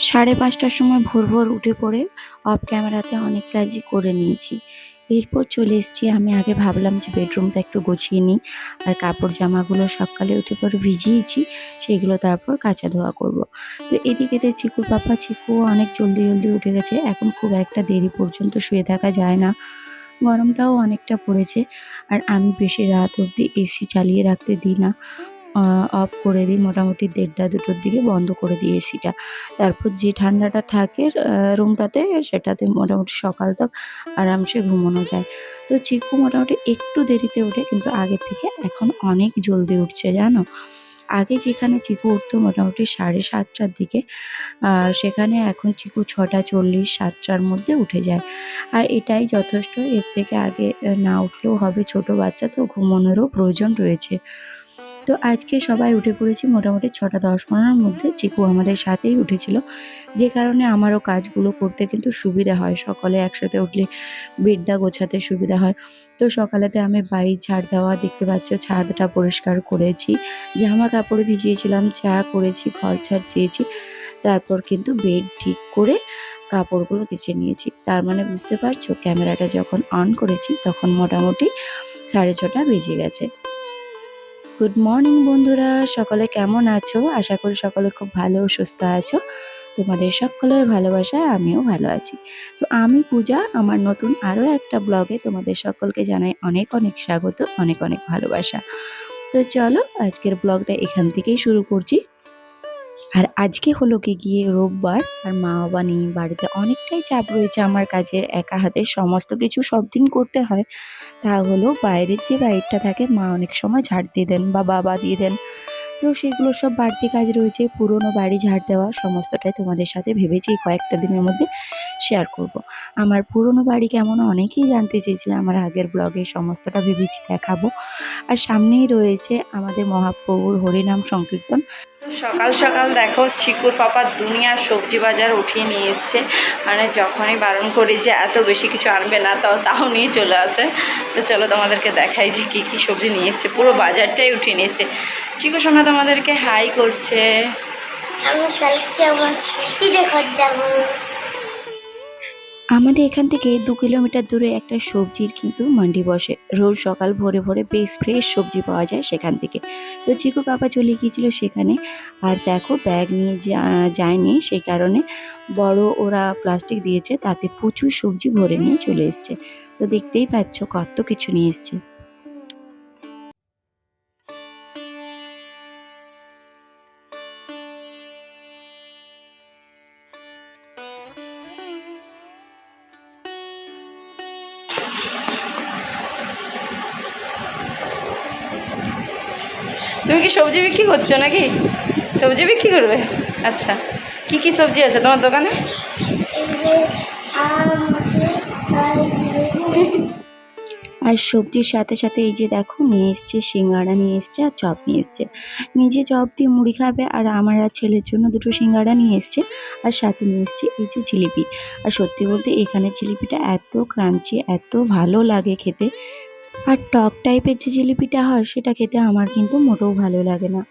5:30টার সময় ভোর ভোর উঠে পড়ে অফ ক্যামেরাতে অনেক কাজই করে নিয়েছি। এরপর চলে এসেছি। আমি আগে ভাবলাম যে বেডরুমটা একটু গুছিয়ে নিই, আর কাপড় জামাগুলো সকালে উঠে পরে ভিজিয়েছি, সেগুলো তারপর কাচা ধোয়া করব। তো এদিকেতে চিকুর পাপা চিকুও অনেক জলদি জলদি উঠে গেছে। এখন খুব একটা দেরি পর্যন্ত শুয়ে থাকা যায় না, গরমটাও অনেকটা পড়েছে। আর আমি বেশি রাত অবধি এসি চালিয়ে রাখতে দিই না, অফ করে দিই মোটামুটি 1:30-2টোর দিকে বন্ধ করে দিই এসিটা। তারপর যে ঠান্ডাটা থাকে রুমটাতে, সেটাতে মোটামুটি সকাল তক আরামসে ঘুমানো যায়। তো চিকু মোটামুটি একটু দেরিতে ওঠে, কিন্তু আগের থেকে এখন অনেক জলদি উঠছে জানো। আগে যেখানে চিকু উঠতো মোটামুটি 7:30টার দিকে, সেখানে এখন চিকু 6:40 7টার মধ্যে উঠে যায়। আর এটাই যথেষ্ট, এর থেকে আগে না উঠলেও হবে, ছোট বাচ্চা তো ঘুমানোরও প্রয়োজন রয়েছে। তো আজকে সবাই উঠে পড়েছি মোটামুটি 6:10-15-র মধ্যে। চিকু আমাদের সাথেই উঠেছিল, যে কারণে আমারও কাজগুলো করতে কিন্তু সুবিধা হয়। সকলে একসাথে উঠলে বেডটা গোছাতে সুবিধা হয়। তো সকালেতে আমি বাইর ঝাড় দেওয়া, দেখতে পাচ্ছ ছাদটা পরিষ্কার করেছি, জামা কাপড় ভিজিয়েছিলাম, চা করেছি, ঘর ঝাড় দিয়েছি, তারপর কিন্তু বেড ঠিক করে কাপড়গুলো কেচে নিয়েছি। তার মানে বুঝতে পারছো, ক্যামেরাটা যখন অন করেছি তখন মোটামুটি 6:30 বেজে গেছে। গুড মর্নিং বন্ধুরা, সকলে কেমন আছো? আশা করি সকলে খুব ভালো ও সুস্থ আছো। তোমাদের সকলের ভালোবাসায় আমিও ভালো আছি। তো আমি পূজা, আমার নতুন আরও একটা ব্লগে তোমাদের সকলকে জানাই অনেক অনেক স্বাগত, অনেক অনেক ভালোবাসা। তো চলো আজকের ব্লগটা এখান থেকেই শুরু করছি। আর আজকে হলো গিয়ে রোববার, আর মা বাবা নেই বাড়িতে, অনেকটাই চাপ রয়েছে আমার কাজের, একা হাতে সমস্ত কিছু সব দিন করতে হয়। তা হলো বাইরের যে বাইরটা থাকে, মা অনেক সময় ঝাড় দিয়ে দেন বা বাবা দিয়ে দেন। তো সেগুলো সব বাড়তি কাজ রয়েছে, পুরনো বাড়ি ঝাড় দেওয়া সমস্তটাই তোমাদের সাথে ভেবেছি এই কয়েকটা দিনের মধ্যে শেয়ার করব। আমার পুরনো বাড়ি কেমন অনেকেই জানতে চেয়েছিল, আমার আগের ব্লগে সমস্তটা ভেবেছি দেখাবো। আর সামনেই রয়েছে আমাদের মহাপ্রভুর হরিনাম সংকীর্তন। সকাল সকাল দেখো চিকুর পাপা দুনিয়ার সবজি বাজার উঠিয়ে নিয়ে এসছে। মানে যখনই বারণ করি যে এত বেশি কিছু আনবে না, তাও নিয়ে চলে আসে। তো চলো তোমাদেরকে দেখাই যে কী কী সবজি নিয়ে এসছে, পুরো বাজারটাই উঠিয়ে নিয়ে এসছে। চিকু সোনা তোমাদেরকে হাই করছে। আমাদের এখান থেকে 2 কিলোমিটার দূরে একটা সবজির কিন্তু মান্ডি বসে, রোজ সকাল ভোরে ভোরে বেশ ফ্রেশ সবজি পাওয়া যায় সেখান থেকে। তো চিকু বাবা চলে গিয়েছিল সেখানে। আর দেখো ব্যাগ নিয়ে যায়নি, সেই কারণে বড় ওরা প্লাস্টিক দিয়েছে, তাতে প্রচুর সবজি ভরে নিয়ে চলে এসছে। তো দেখতেই পাচ্ছ কত কিছু নিয়ে এসছে। তুমি কি সবজি বিক্রি করছো নাকি? সবজি বিক্রি করবে? আচ্ছা, কি কি সবজি আছে তোমার দোকানে? আর সবজির সাথে সাথে এই যে দেখো নিয়ে এসছে সিঙ্গাড়া, নিয়ে এসছে আর চপ নিয়ে এসছে। নিজে চপ দিয়ে মুড়ি খাবে, আর আমার আর ছেলের জন্য 2টো সিঙ্গাড়া নিয়ে এসছে, আর সাথে নিয়ে এসছে এই যে জিলিপি। আর সত্যি বলতে এখানে জিলিপিটা এত ক্রাঞ্চি, এত ভালো লাগে খেতে। আর টক টাইপের যে জিলিপিটা হয় সেটা খেতে আমার কিন্তু মোটেও ভালো লাগে না।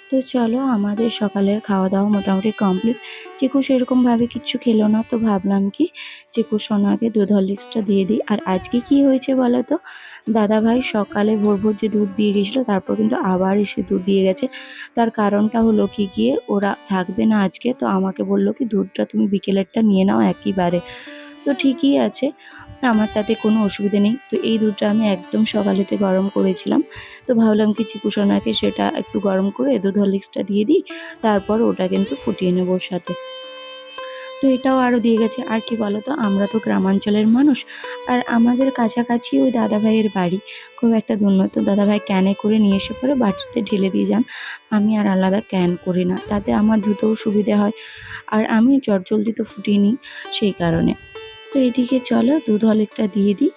তো চলো আমাদের সকালের খাওয়া দাওয়া মোটামুটি কমপ্লিট। চিকু সেরকমভাবে কিচ্ছু খেলো না, তো ভাবলাম কি চিকু সোনাকে দুধ হরলিক্সটা দিয়ে দিই। আর আজকে কি হয়েছে বলো তো, দাদাভাই সকালে ভোর ভোর যে দুধ দিয়ে গেছিলো, তারপর কিন্তু আবার এসে দুধ দিয়ে গেছে। তার কারণটা হলো কি গিয়ে, ওরা থাকবে না আজকে, তো আমাকে বললো কি দুধটা তুমি বিকেলেরটা নিয়ে নাও একইবারে। তো ঠিকই আছে, আমার তাতে কোনো অসুবিধা নেই। তো এই দুধটা আমি একদম সকালেতে গরম করেছিলাম, তো ভাবলাম কি চিকু সোনাকে সেটা একটু গরম করে দুধ হরলিক্সটা দিয়ে দিই, তারপর ওটা কিন্তু ফুটিয়ে নেবো ওর সাথে। তো এটাও আরও দিয়ে গেছে। আর কি বলো তো, আমরা তো গ্রামাঞ্চলের মানুষ, আর আমাদের কাছাকাছি ওই দাদাভাইয়ের বাড়ি, খুব একটা দূর নয়। তো দাদাভাই ক্যানে করে নিয়ে এসে পরে বাটিতে ঢেলে দিয়ে যান, আমি আর আলাদা ক্যান করি না, তাতে আমার ধুতেও সুবিধে হয়, আর আমি চটজলদি তো ফুটিয়ে নিই সেই কারণে। তো এদিকে চলো দুধ হরলিক্সটা দিয়ে দিই।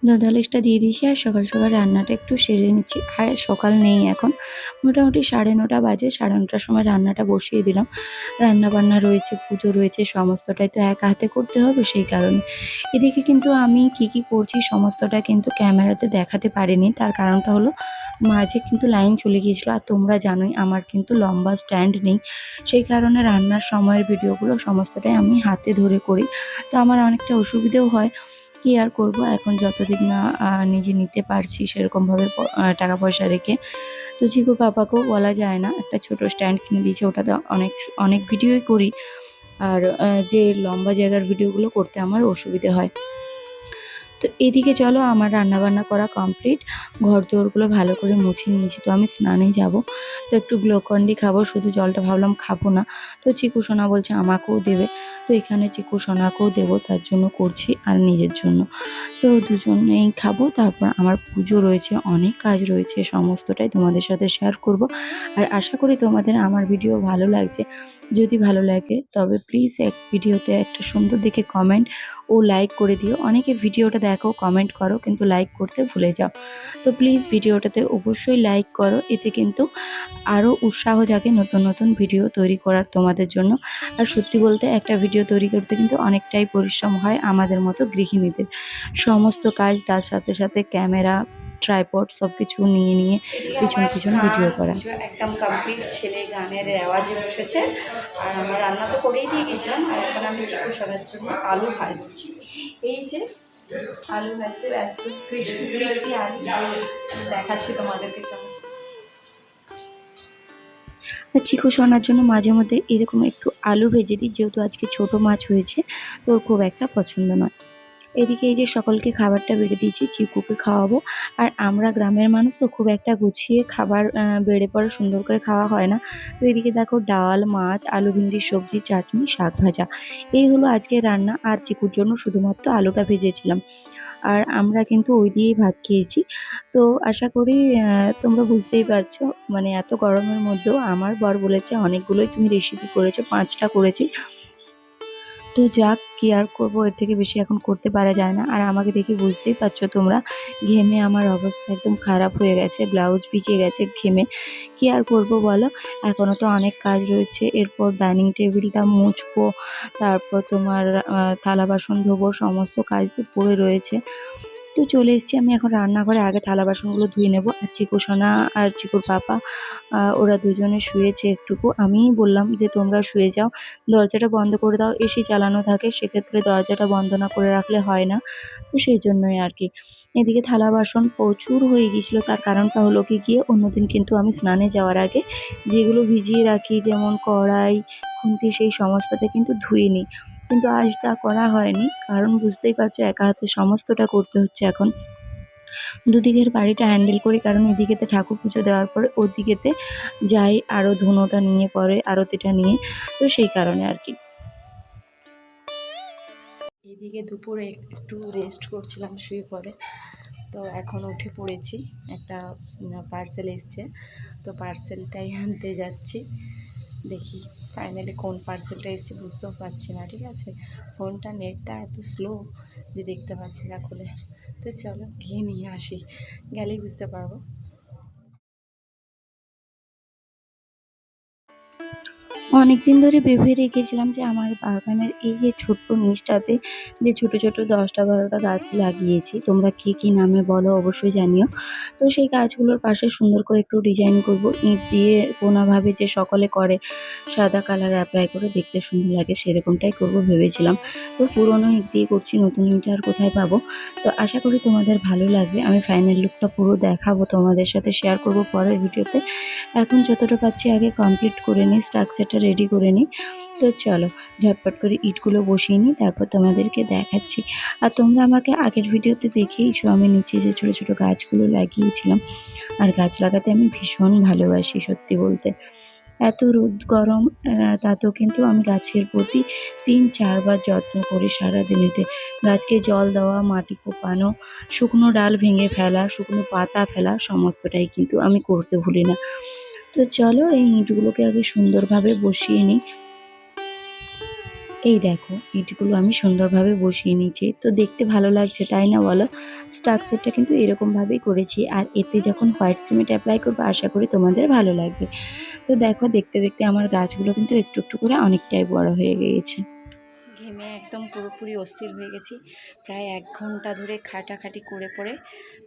দুধ দিয়ে দিয়েছি আর সকাল সকাল রান্নাটা একটু সেরে নিচ্ছি। আর সকাল নেই এখন, মোটামুটি 9:30 বাজে। 9:30টার সময় রান্নাটা বসিয়ে দিলাম। রান্না বান্না রয়েছে, পুজো রয়েছে, সমস্তটাই তো একা হাতে করতে হবে, সেই কারণে। এদিকে কিন্তু আমি কি করছি সমস্তটা কিন্তু ক্যামেরাতে দেখাতে পারিনি। তার কারণটা হলো মাঝে কিন্তু লাইন চলে গিয়েছিল। আর তোমরা জানোই আমার কিন্তু লম্বা স্ট্যান্ড নেই। সেই কারণে রান্নার সময়ের ভিডিওগুলো সমস্তটাই আমি হাতে ধরে করি। তো আমার অনেকটা অসুবিধেও হয়। কি আর করব, এখন যতদিন না নিজে নিতে পারছি সেরকমভাবে টাকা পয়সা রেখে। তো চিকুর পাপাকেও বলা যায় না, একটা ছোট স্ট্যান্ড কিনে দিয়েছে, ওটাতে অনেক ভিডিওই করি। আর যে লম্বা জায়গার ভিডিওগুলো করতে আমার অসুবিধে হয়। তো এদিকে চলো আমার রান্নাবান্না করা কমপ্লিট। ঘরদোরগুলো ভালো করে মুছে নিয়েছি। তো আমি স্নানে যাব। তো একটু গ্লুকন-ডি খাবো। শুধু জলটা ভাবলাম খাবো না। তো চিকু সোনা বলছে আমাকেও দেবে। তো এখানে চিকু সোনাকেও দেবো, তার জন্য করছি আর নিজের জন্য। তো দুজনেই খাবো। তারপর আমার পুজো রয়েছে, অনেক কাজ রয়েছে, সমস্তটাই তোমাদের সাথে শেয়ার করব। আর আশা করি তোমাদের আমার ভিডিও ভালো লাগছে। যদি ভালো লাগে তবে প্লিজ ভিডিওতে একটা সুন্দর দেখে কমেন্ট ও লাইক করে দিও। অনেকে ভিডিওটা দেখো, কমেন্ট করো, কিন্তু লাইক করতে ভুলে যাও। তো প্লিজ ভিডিওটাতে অবশ্যই লাইক করো, এতে কিন্তু আরও উৎসাহ জাগে নতুন ভিডিও তৈরি করার তোমাদের জন্য। আর সত্যি বলতে একটা ভিডিও তৈরি করতে কিন্তু অনেকটাই পরিশ্রম হয় আমাদের মতো গৃহিণীদের। সমস্ত কাজ, তার সাথে সাথে ক্যামেরা, ট্রাইপড সব কিছু নিয়ে পিছন ভিডিও করা। একদম কমপ্লিট, ছেলে গানের রেওয়াজে বসেছে। আর আমার রান্না তো করেই দিয়ে গেছিলাম। আর এখন আমি চিকু সোনার জন্য আলু ভাজছি। এই যে আলু ভাজতে ব্যস্ত, ক্রিস্পি আলু দেখাচ্ছি তোমাদেরকে, চলো। চিকু সোনার জন্য মাঝে মধ্যে এরকম একটু আলু ভেজে দিই, যেহেতু আজকে ছোট মাছ হয়েছে, তো ওর খুব একটা পছন্দ নয়। এদিকে এই যে সকলকে খাবারটা বেড়ে দিয়েছি, চিকুকে খাওয়াবো। আর আমরা গ্রামের মানুষ তো খুব একটা গুছিয়ে খাবার বেড়ে পরে সুন্দর করে খাওয়া হয় না। তো এদিকে দেখো ডাল, মাছ, আলু ভিন্ডির সবজি, চাটনি, শাক ভাজা, এই হলো আজকে রান্না। আর চিকুর জন্য শুধুমাত্র আলুটা ভেজেছিলাম। আর আমরা কিন্তু ওই দিয়েই ভাত খেয়েছি। তো আশা করি তোমরা বুঝতেই পারছো, মানে এত গরমের মধ্যেও আমার বর বলেছে অনেকগুলোই তুমি রেসিপি করেছো, 5টা করেছি। তো যাক, কি আর করবো, এর থেকে বেশি এখন করতে পারা যায় না। আর আমাকে দেখে বুঝতেই পারছো তোমরা, ঘেমে আমার অবস্থা একদম খারাপ হয়ে গেছে, ব্লাউজ ভিজে গেছে ঘেমে। কি আর করবো বলো, এখনো তো অনেক কাজ রয়েছে। এরপর ডাইনিং টেবিলটা মুছবো, তারপর তোমার থালা বাসন ধোবো, সমস্ত কাজ তো পড়ে রয়েছে। তো চলে এসেছি আমি এখন রান্নাঘরে। আগে থালা বাসনগুলো ধুয়ে নেব। আর চিকু সোনা আর চিকুর পাপা ওরা দুজনে শুয়েছে একটুকু। আমিই বললাম যে তোমরা শুয়ে যাও, দরজাটা বন্ধ করে দাও, এসি চালানো থাকে, সেক্ষেত্রে দরজাটা বন্ধ না করে রাখলে হয় না। তো সেই জন্যই আর কি। এদিকে থালা বাসন প্রচুর হয়ে গিয়েছিলো। তার কারণটা হলো কি, গিয়ে অন্যদিন কিন্তু আমি স্নানে যাওয়ার আগে যেগুলো ভিজিয়ে রাখি, যেমন কড়াই, খুন্তি, সেই সমস্তটা কিন্তু ধুয়ে নিই। কিন্তু আজ তা করা হয়নি, কারণ বুঝতেই পারছো একা হাতে সমস্তটা করতে হচ্ছে এখন। দুদিকের বাড়িটা হ্যান্ডেল করি, কারণ এদিকেতে ঠাকুর পুজো দেওয়ার পরে ওদিকেতে যাই আরও ধুনোটা নিয়ে, পরে আরতিটা নিয়ে। তো সেই কারণে আর কি। এদিকে দুপুরে একটু রেস্ট করছিলাম শুয়ে পড়ে। তো এখন উঠে পড়েছি, একটা পার্সেল এসছে, তো পার্সেলটাই আনতে যাচ্ছি। দেখি ফাইনালি কোন পার্সেলটা এসছে, বুঝতেও পারছি না। ঠিক আছে, ফোনটা নেটটা এত স্লো যে দেখতে পাচ্ছি না খুলে। তো চলো গিয়ে নিয়ে আসি, গেলেই বুঝতে পারবো। অনেকদিন ধরে ভেবে রেখেছিলাম যে আমার বাগানের এই যে ছোট্ট নিচটাতে যে ছোট 10টা 12টা গাছ লাগিয়েছি, তোমরা কি নামে বলো অবশ্যই জানিও। তো সেই গাছগুলোর পাশে সুন্দর করে একটু ডিজাইন করব, ইট দিয়ে কোনাভাবে যে সকলে করে, সাদা কালার অ্যাপ্লাই করে দেখতে সুন্দর লাগে, সেরকমটাই করব ভেবেছিলাম। তো পুরোনো ইট দিয়ে করছি, নতুন ইট আর কোথায় পাবো। তো আশা করি তোমাদের ভালো লাগবে। আমি ফাইনাল লুকটা পুরো দেখাবো, তোমাদের সাথে শেয়ার করব পরের ভিডিওতে। এখন যতটা পাচ্ছি আগে কমপ্লিট করে নিই, স্ট্রাকচারটা রেডি করে নিই। তো চলো ঝটপট করে ইটগুলো বসিয়ে নিই, তারপর তোমাদেরকে দেখাচ্ছি। আর তোমরা আমাকে আগের ভিডিওতে দেখেইছো আমি নিচে যে ছোট গাছগুলো লাগিয়েছিলাম। আর গাছ লাগাতে আমি ভীষণ ভালোবাসি সত্যি বলতে। এত রোদ গরম তাতেও কিন্তু আমি গাছের প্রতি 3-4 বার যত্ন করি সারাদিনেতে। গাছকে জল দেওয়া, মাটি কোপানো, শুকনো ডাল ভেঙে ফেলা, শুকনো পাতা ফেলা, সমস্তটাই কিন্তু আমি করতে ভুলি না। তো চলো এই ইঁটগুলোকে আগে সুন্দরভাবে বসিয়ে নিই। এই দেখো ইটগুলো আমি সুন্দরভাবে বসিয়ে নিয়েছি, তো দেখতে ভালো লাগছে তাই না বলো? স্ট্রাকচারটা কিন্তু এরকমভাবেই করেছি, আর এতে যখন হোয়াইট সিমেন্ট অ্যাপ্লাই করবো আশা করি তোমাদের ভালো লাগবে। তো দেখো দেখতে দেখতে আমার গাছগুলো কিন্তু একটু একটু করে অনেকটাই বড় হয়ে গিয়েছে। ঘেমে একদম পুরোপুরি অস্থির হয়ে গেছি, প্রায় 1 ঘন্টা ধরে খাটাখাটি করে পরে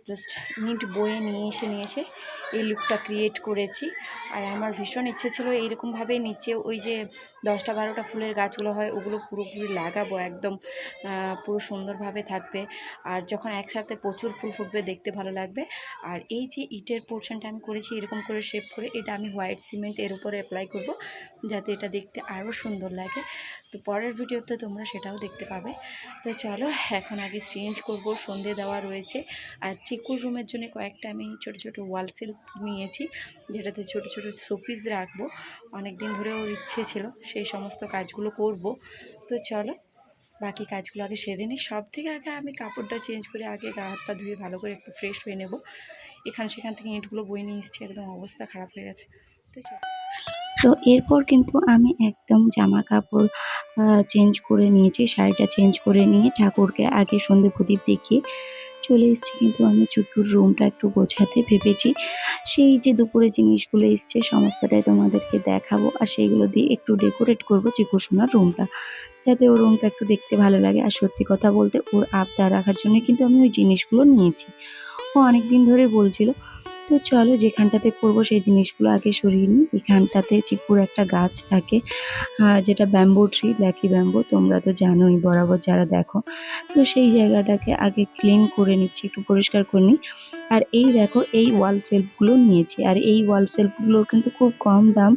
জাস্ট ইট বয়ে নিয়ে এসে এই লুকটা ক্রিয়েট করেছি। আর আমার ভীষণ ইচ্ছে ছিল এইরকমভাবে নিচে ওই যে 10টা 12টা ফুলের গাছগুলো হয় ওগুলো পুরোপুরি লাগাবো, একদম পুরো সুন্দরভাবে থাকবে। আর যখন একসাথে প্রচুর ফুল ফুটবে দেখতে ভালো লাগবে। আর এই যে ইটের পোর্শনটা আমি করেছি এরকম করে শেপ করে, এটা আমি হোয়াইট সিমেন্ট এর উপরে অ্যাপ্লাই করব যাতে এটা দেখতে আরও সুন্দর লাগে। তো পরের ভিডিওতে তোমরা সেটাও দেখতে পাবে। তো চলো এখন আগে চেঞ্জ করব, সন্ধে দেওয়া রয়েছে। আর চিকুর রুমের জন্য কয়েকটা আমি ছোট ছোট ওয়াল সেলফ নিয়েছি, যেটাতে ছোট ছোট শোপিস রাখবো। অনেক দিন ধরে ওর ইচ্ছে ছিল, সেই সমস্ত কাজগুলো করব। তো চলো বাকি কাজগুলো আগে সেরে নিই। সব থেকে আগে আমি কাপড়টা চেঞ্জ করে আগে গা হাত পা ধুয়ে ভালো করে একটু ফ্রেশ হয়ে নেব। সেখান থেকে ইঁটগুলো বয়ে নিয়ে এসেছি, একদম অবস্থা খারাপ হয়ে গেছে। তো চলো, তো এরপর কিন্তু আমি একদম জামা কাপড় চেঞ্জ করে নিয়েছি, শাড়িটা চেঞ্জ করে নিয়ে ঠাকুরকে আগে সন্ধে প্রদীপ দেখিয়ে চলে এসেছি। কিন্তু আমি চুকুর রুমটা একটু গোছাতে ভেবেছি। সেই যে দুপুরে জিনিসগুলো এসছে সমস্তটাই তোমাদেরকে দেখাবো, আর সেইগুলো দিয়ে একটু ডেকোরেট করবো চিকু সোনার রুমটা, যাতে ওর রুমটা একটু দেখতে ভালো লাগে। আর সত্যি কথা বলতে ওর আবদার রাখার জন্য কিন্তু আমি ওই জিনিসগুলো নিয়েছি, ও অনেকদিন ধরে বলছিল। তো চলো যেখানটাতে করবো সেই জিনিসগুলো আগে সরিয়ে নিই। এখানটাতে চিকুর একটা গাছ থাকে, যেটা ব্যাম্বো ট্রি, লাকি ব্যাম্বো, তোমরা তো জানোই বরাবর যারা দেখো। তো সেই জায়গাটাকে আগে ক্লিন করে নিচ্ছি, একটু পরিষ্কার করে নিই। আর এই দেখো এই ওয়াল সেলফগুলো নিয়েছি, আর এই ওয়াল সেলফগুলোর কিন্তু খুব কম দাম,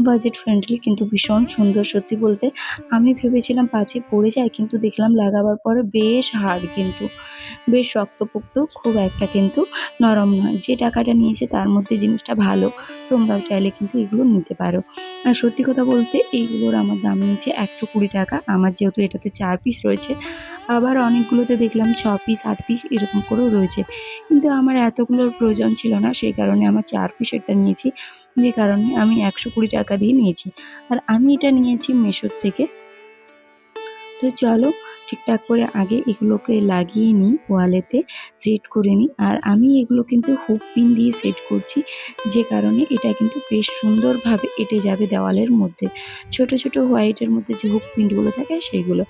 বাজেট ফ্রেন্ডলি, কিন্তু ভীষণ সুন্দর। সত্যি বলতে আমি ভেবেছিলাম পাছে পড়ে যায়, কিন্তু দেখলাম লাগাবার পরে বেশ হার্ড, কিন্তু বেশ শক্তপোক্ত, খুব একটা কিন্তু নরম নয়। যে টাকাটা নিয়েছে তার মধ্যে জিনিসটা ভালো, তোমরাও চাইলে কিন্তু এগুলো নিতে পারো। আর সত্যি কথা বলতে এইগুলোর আমার দাম নিয়েছে 120 টাকা। আমার যেহেতু এটাতে 4 পিস রয়েছে, আবার অনেকগুলোতে দেখলাম 6 পিস 8 পিস এরকম করেও রয়েছে, কিন্তু আমার এতগুলোর প্রয়োজন ছিল না, সেই কারণে আমার 4 পিসেরটা নিয়েছি, যে কারণে আমি 120 টাকা দিয়ে নিয়েছি। আর আমি এটা নিয়েছি মেশোর থেকে। তো চলো ঠিকঠাক করে আগে এগুলোকে লাগিয়ে নিই, ওয়ালেতে সেট করে নিই। আর আমি এগুলো কিন্তু হুক পিন দিয়ে সেট করছি, যে কারণে এটা কিন্তু বেশ সুন্দরভাবে এঁটে যাবে দেওয়ালের মধ্যে। ছোট ছোট হোয়াইটের মধ্যে যে হুক পিনগুলো থাকে সেগুলো।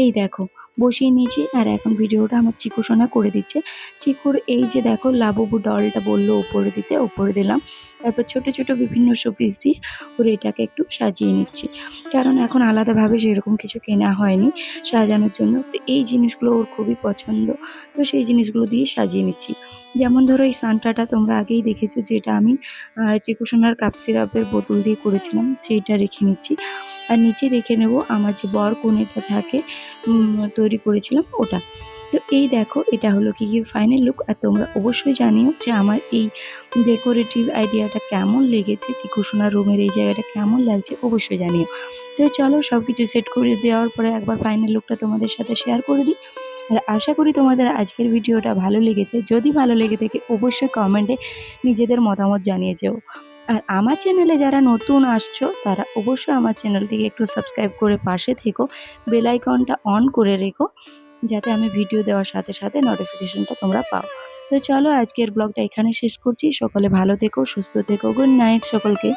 এই দেখো বসিয়ে নিয়েছি, আর এখন ভিডিওটা আমার চিকু সোনা করে দিচ্ছে। চিকুর এই যে দেখো লাবুবু ডলটা বললো ওপরে দিতে, ওপরে দিলাম। তারপর ছোট ছোট বিভিন্ন শোপিস দিয়ে ওর এটাকে একটু সাজিয়ে নিচ্ছি, কারণ এখন আলাদাভাবে সেরকম কিছু কেনা হয়নি সাজানোর জন্য। তো এই জিনিসগুলো ওর খুবই পছন্দ, তো সেই জিনিসগুলো দিয়ে সাজিয়ে নিচ্ছি। যেমন ধরো এই সান্টাটা তোমরা আগেই দেখেছো, যেটা আমি চিকু সোনার কাপ সিরাপের বোতল দিয়ে করেছিলাম, সেইটা রেখে নিচ্ছি। আর নিচে রেখে নেব আমার যে বর কনেটা থাকে তৈরি করেছিলাম ওটা। তো এই দেখো এটা হলো কি ফাইনাল লুক। আর তোমরা অবশ্যই জানিও যে আমার এই ডেকোরেটিভ আইডিয়াটা কেমন লেগেছে, চিকু সোনার রুমের এই জায়গাটা কেমন লাগছে অবশ্যই জানিও। তো চলো সব কিছু সেট করে দেওয়ার পরে একবার ফাইনাল লুকটা তোমাদের সাথে শেয়ার করে দিই। আর আশা করি তোমাদের আজকের ভিডিওটা ভালো লেগেছে। যদি ভালো লেগে থাকে অবশ্যই কমেন্টে নিজেদের মতামত জানিয়ে যেও। আর আমার চ্যানেলে যারা নতুন আসছো তারা অবশ্যই আমার চ্যানেলটিকে একটু সাবস্ক্রাইব করে পাশে থেকো, বেল আইকনটা অন করে রেখো, যাতে আমি ভিডিও দেওয়ার সাথে সাথে নোটিফিকেশনটা তোমরা পাও। তো চলো আজকের ব্লগটা এখানে শেষ করছি। সকলে ভালো থেকো, সুস্থ থেকো। গুড নাইট সকলকে।